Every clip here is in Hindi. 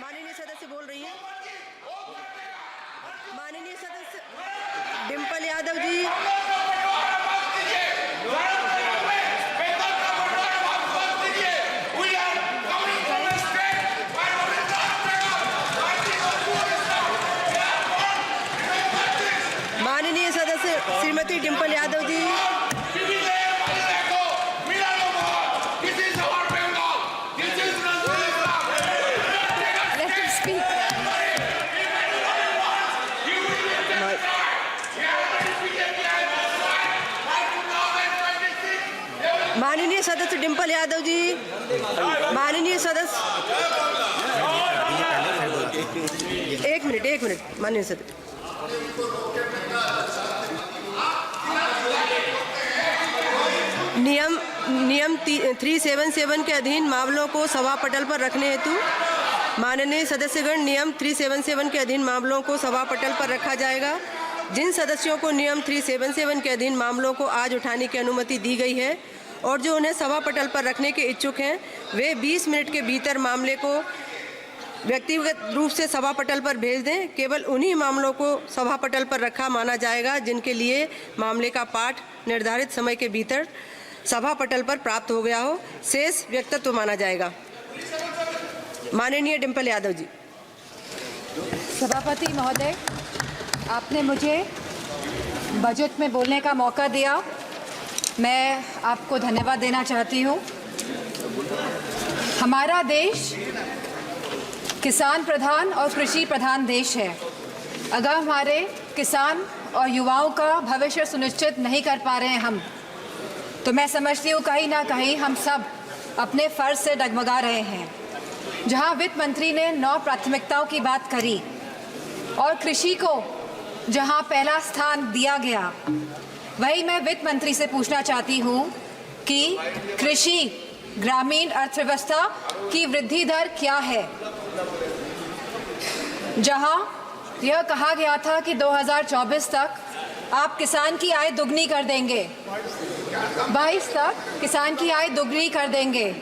माननीय सदस्य बोल रही है। माननीय सदस्य डिम्पल यादव जी। माननीय सदस्य श्रीमती डिम्पल यादव जी। माननीय सदस्य डिम्पल यादव जी। माननीय सदस्य एक मिनट माननीय सदस्य नियम 377 के अधीन मामलों को सभा पटल पर रखने हेतु माननीय सदस्यगण नियम 377 के अधीन मामलों को सभा पटल पर रखा जाएगा। जिन सदस्यों को नियम 377 के अधीन मामलों को आज उठाने की अनुमति दी गई है और जो उन्हें सभा पटल पर रखने के इच्छुक हैं वे 20 मिनट के भीतर मामले को व्यक्तिगत रूप से सभा पटल पर भेज दें। केवल उन्हीं मामलों को सभा पटल पर रखा माना जाएगा जिनके लिए मामले का पाठ निर्धारित समय के भीतर सभा पटल पर प्राप्त हो गया हो। शेष व्यक्तित्व माना जाएगा। माननीय डिम्पल यादव जी। सभापति महोदय, आपने मुझे बजट में बोलने का मौका दिया, मैं आपको धन्यवाद देना चाहती हूँ। हमारा देश किसान प्रधान और कृषि प्रधान देश है। अगर हमारे किसान और युवाओं का भविष्य सुनिश्चित नहीं कर पा रहे हैं हम, तो मैं समझती हूँ कहीं ना कहीं हम सब अपने फ़र्ज से डगमगा रहे हैं। जहाँ वित्त मंत्री ने 9 प्राथमिकताओं की बात करी और कृषि को जहाँ पहला स्थान दिया गया, वही मैं वित्त मंत्री से पूछना चाहती हूँ कि कृषि ग्रामीण अर्थव्यवस्था की वृद्धि दर क्या है। जहाँ यह कहा गया था कि 2024 तक आप किसान की आय दुगनी कर देंगे, 22 तक किसान की आय दुगनी कर देंगे,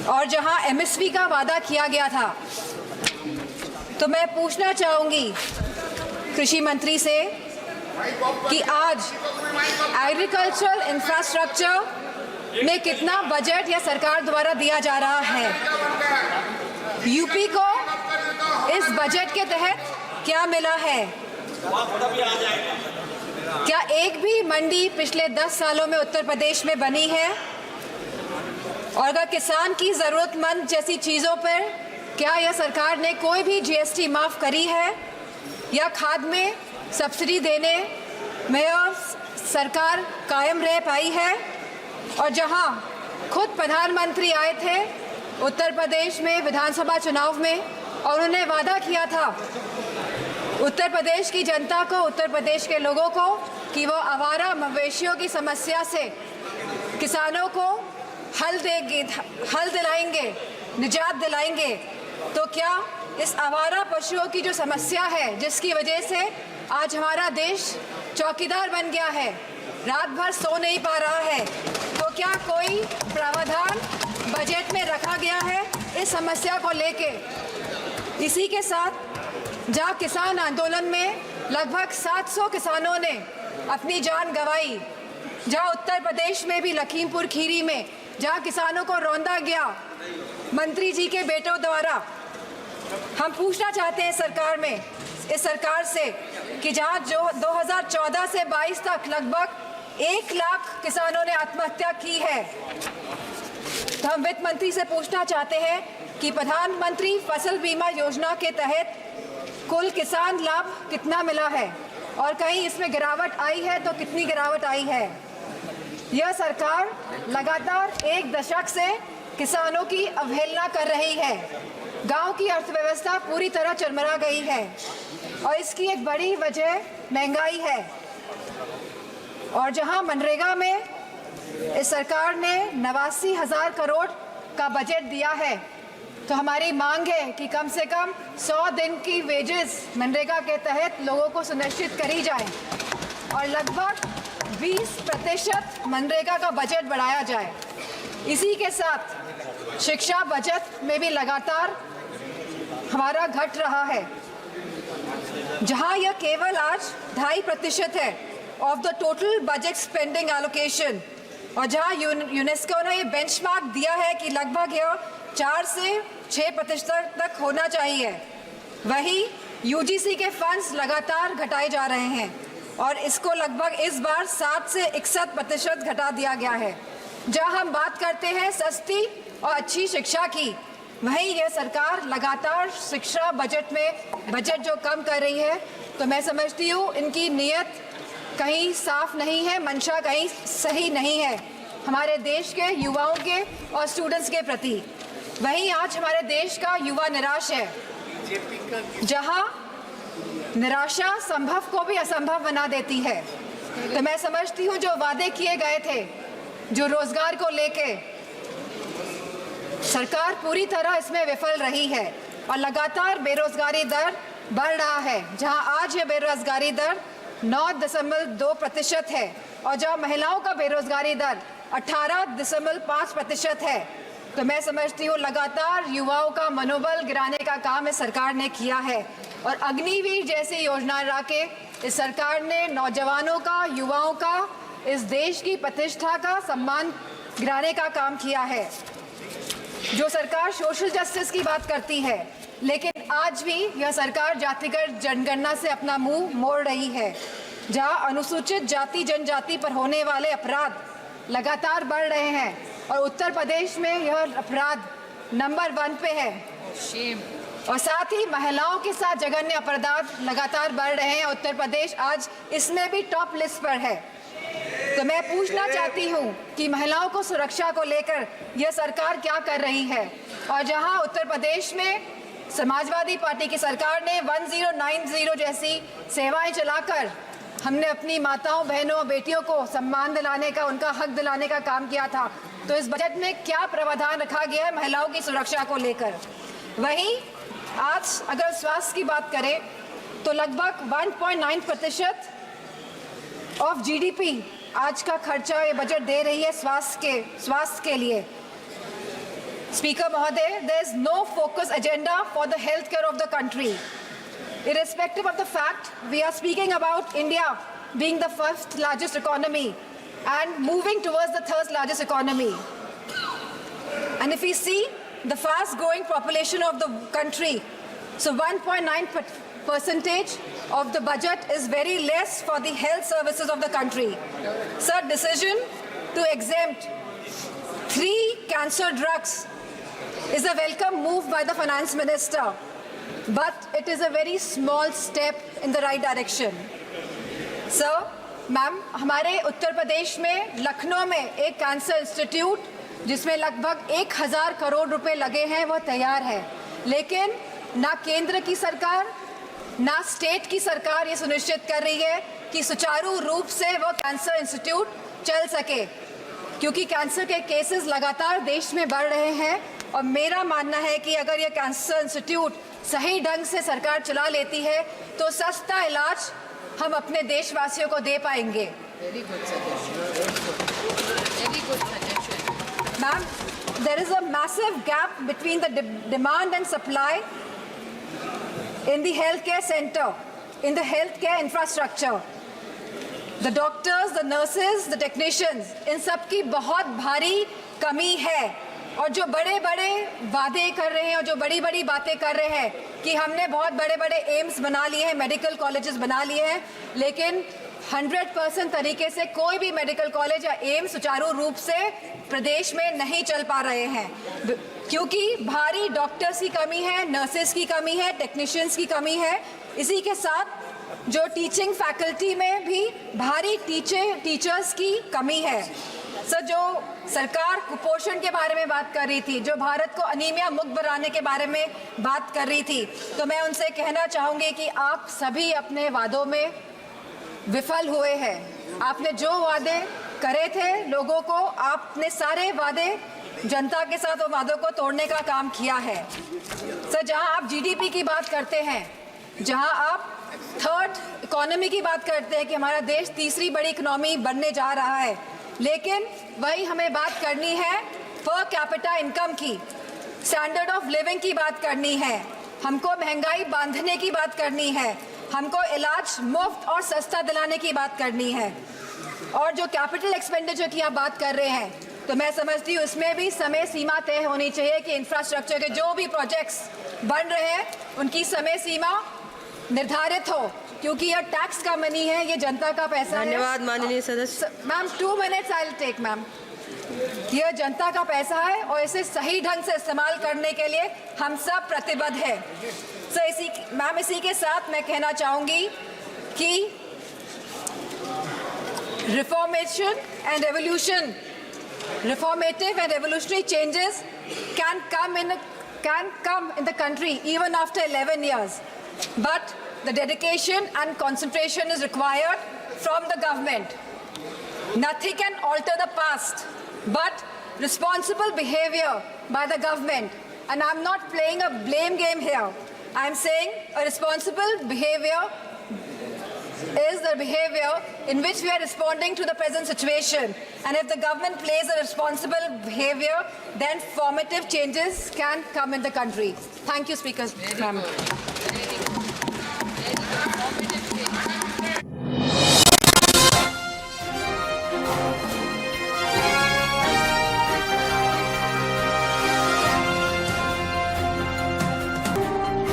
और जहाँ एमएसपी का वादा किया गया था, तो मैं पूछना चाहूँगी कृषि मंत्री से कि आज एग्रीकल्चरल इंफ्रास्ट्रक्चर में कितना बजट या सरकार द्वारा दिया जा रहा है। यूपी को इस बजट के तहत क्या मिला है। क्या एक भी मंडी पिछले 10 सालों में उत्तर प्रदेश में बनी है। और अगर किसान की ज़रूरतमंद जैसी चीज़ों पर क्या यह सरकार ने कोई भी जीएसटी माफ़ करी है या खाद में सब्सिडी देने में सरकार कायम रह पाई है। और जहां खुद प्रधानमंत्री आए थे उत्तर प्रदेश में विधानसभा चुनाव में और उन्होंने वादा किया था उत्तर प्रदेश की जनता को, उत्तर प्रदेश के लोगों को, कि वो आवारा मवेशियों की समस्या से किसानों को हल दिलाएंगे, निजात दिलाएंगे। तो क्या इस आवारा पशुओं की जो समस्या है, जिसकी वजह से आज हमारा देश चौकीदार बन गया है, रात भर सो नहीं पा रहा है, तो क्या कोई प्रावधान बजट में रखा गया है इस समस्या को लेके। इसी के साथ जहाँ किसान आंदोलन में लगभग 700 किसानों ने अपनी जान गंवाई, जहाँ उत्तर प्रदेश में भी लखीमपुर खीरी में जहाँ किसानों को रौंदा गया मंत्री जी के बेटों द्वारा, हम पूछना चाहते हैं इस सरकार से कि जहाँ जो 2014 से 22 तक लगभग 1 लाख किसानों ने आत्महत्या की है, तो हम वित्त मंत्री से पूछना चाहते हैं कि प्रधानमंत्री फसल बीमा योजना के तहत कुल किसान लाभ कितना मिला है और कहीं इसमें गिरावट आई है तो कितनी गिरावट आई है। यह सरकार लगातार 1 दशक से किसानों की अवहेलना कर रही है। गांव की अर्थव्यवस्था पूरी तरह चरमरा गई है और इसकी एक बड़ी वजह महंगाई है। और जहां मनरेगा में इस सरकार ने 89,000 करोड़ का बजट दिया है, तो हमारी मांग है कि कम से कम 100 दिन की वेजेस मनरेगा के तहत लोगों को सुनिश्चित करी जाए और लगभग 20% मनरेगा का बजट बढ़ाया जाए। इसी के साथ शिक्षा बजट में भी लगातार हमारा घट रहा है, जहां यह केवल आज 2.5% है of the total budget spending allocation, और जहां यूनेस्को ने ये बेंचमार्क दिया है कि लगभग यह 4 से 6% तक होना चाहिए, वही यूजीसी के फंड्स लगातार घटाए जा रहे हैं और इसको लगभग इस बार 7 से 61% घटा दिया गया है। जहां हम बात करते हैं सस्ती और अच्छी शिक्षा की, वहीं यह सरकार लगातार शिक्षा बजट जो कम कर रही है, तो मैं समझती हूँ इनकी नीयत कहीं साफ नहीं है, मंशा कहीं सही नहीं है हमारे देश के युवाओं के और स्टूडेंट्स के प्रति। वहीं आज हमारे देश का युवा निराश है, जहां निराशा संभव को भी असंभव बना देती है। तो मैं समझती हूँ जो वादे किए गए थे, जो रोजगार को लेके, सरकार पूरी तरह इसमें विफल रही है और लगातार बेरोजगारी दर बढ़ रहा है, जहां आज ये बेरोजगारी दर 9.2% है और जहां महिलाओं का बेरोजगारी दर 18.5% है। तो मैं समझती हूँ लगातार युवाओं का मनोबल गिराने का काम इस सरकार ने किया है और अग्निवीर जैसी योजना ला के इस सरकार ने नौजवानों का, युवाओं का, इस देश की प्रतिष्ठा का सम्मान गिराने का काम किया है। जो सरकार सोशल जस्टिस की बात करती है, लेकिन आज भी यह सरकार जातिगत जनगणना से अपना मुंह मोड़ रही है, जहां अनुसूचित जाति जनजाति पर होने वाले अपराध लगातार बढ़ रहे हैं और उत्तर प्रदेश में यह अपराध नंबर 1 पे है। और साथ ही महिलाओं के साथ जघन्य अपराध लगातार बढ़ रहे हैं। उत्तर प्रदेश आज इसमें भी टॉप लिस्ट पर है। तो मैं पूछना चाहती हूँ कि महिलाओं को सुरक्षा को लेकर यह सरकार क्या कर रही है, और जहां उत्तर प्रदेश में समाजवादी पार्टी की सरकार ने 1090 जैसी सेवाएं चलाकर हमने अपनी माताओं, बहनों, बेटियों को सम्मान दिलाने का, उनका हक दिलाने का काम किया था, तो इस बजट में क्या प्रावधान रखा गया है महिलाओं की सुरक्षा को लेकर। वहीं आज अगर स्वास्थ्य की बात करें तो लगभग 1.9% ऑफ जीडीपी आज का खर्चा ये बजट दे रही है स्वास्थ्य के लिए। स्पीकर महोदय, there is no focus agenda for the healthcare of the country. Irrespective of the fact we are speaking about India being the 1st largest economy and moving towards the 3rd largest economy. And if we see the fast growing population of the country, so 1.9% of the budget is very less for the health services of the country. Sir, decision to exempt 3 cancer drugs is a welcome move by the finance minister, but it is a very small step in the right direction. Sir, ma'am, हमारे उत्तर प्रदेश में लखनऊ में एक कैंसर इंस्टीट्यूट जिसमें लगभग 1000 करोड़ रुपए लगे हैं, वह तैयार है, लेकिन ना केंद्र की सरकार ना स्टेट की सरकार ये सुनिश्चित कर रही है कि सुचारू रूप से वह कैंसर इंस्टीट्यूट चल सके, क्योंकि कैंसर के केसेस लगातार देश में बढ़ रहे हैं। और मेरा मानना है कि अगर ये कैंसर इंस्टीट्यूट सही ढंग से सरकार चला लेती है तो सस्ता इलाज हम अपने देशवासियों को दे पाएंगे। Ma'am, there is a massive gap between the demand and supply in the healthcare center, in the healthcare infrastructure. The doctors, the nurses, the technicians, इन सब की बहुत भारी कमी है। और जो बड़े बड़े वादे कर रहे हैं और जो बड़ी बड़ी बातें कर रहे हैं कि हमने बहुत बड़े बड़े एम्स बना लिए हैं, मेडिकल कॉलेजेस बना लिए हैं, लेकिन 100% तरीके से कोई भी मेडिकल कॉलेज या एम्स सुचारू रूप से प्रदेश में नहीं चल पा रहे हैं, क्योंकि भारी डॉक्टर्स की कमी है, नर्सेस की कमी है, टेक्नीशियंस की कमी है। इसी के साथ जो टीचिंग फैकल्टी में भी भारी टीचर्स की कमी है। सर, जो सरकार कुपोषण के बारे में बात कर रही थी, जो भारत को अनीमिया मुक्त बनाने के बारे में बात कर रही थी, तो मैं उनसे कहना चाहूँगी कि आप सभी अपने वादों में विफल हुए हैं। आपने जो वादे करे थे लोगों को, आपने सारे वादे जनता के साथ वो वादों को तोड़ने का काम किया है। सर, जहां आप जीडीपी की बात करते हैं, जहां आप 3rd इकोनॉमी की बात करते हैं कि हमारा देश 3री बड़ी इकोनॉमी बनने जा रहा है, लेकिन वही हमें बात करनी है पर कैपिटा इनकम की, स्टैंडर्ड ऑफ लिविंग की बात करनी है, हमको महंगाई बांधने की बात करनी है, हमको इलाज मुफ्त और सस्ता दिलाने की बात करनी है। और जो कैपिटल एक्सपेंडिचर की आप बात कर रहे हैं, तो मैं समझती हूँ इसमें भी समय सीमा तय होनी चाहिए कि इंफ्रास्ट्रक्चर के जो भी प्रोजेक्ट्स बन रहे हैं उनकी समय सीमा निर्धारित हो, क्योंकि यह टैक्स का मनी है, ये जनता का पैसा है। धन्यवाद माननीय सदस्य। Ma'am 2 minutes I will take ma'am. यह जनता का पैसा है और इसे सही ढंग से इस्तेमाल करने के लिए हम सब प्रतिबद्ध हैं। इसी के साथ मैं कहना चाहूंगी कि reformative and revolutionary changes can come in the country even after 11 years, but the dedication and concentration is required from the government. Nothing can alter the past but responsible behavior by the government, and I'm not playing a blame game here. I'm saying a responsible behavior is the behavior in which we are responding to the present situation, and if the government plays a responsible behavior, then formative changes can come in the country. Thank you, Speaker. Ma'am.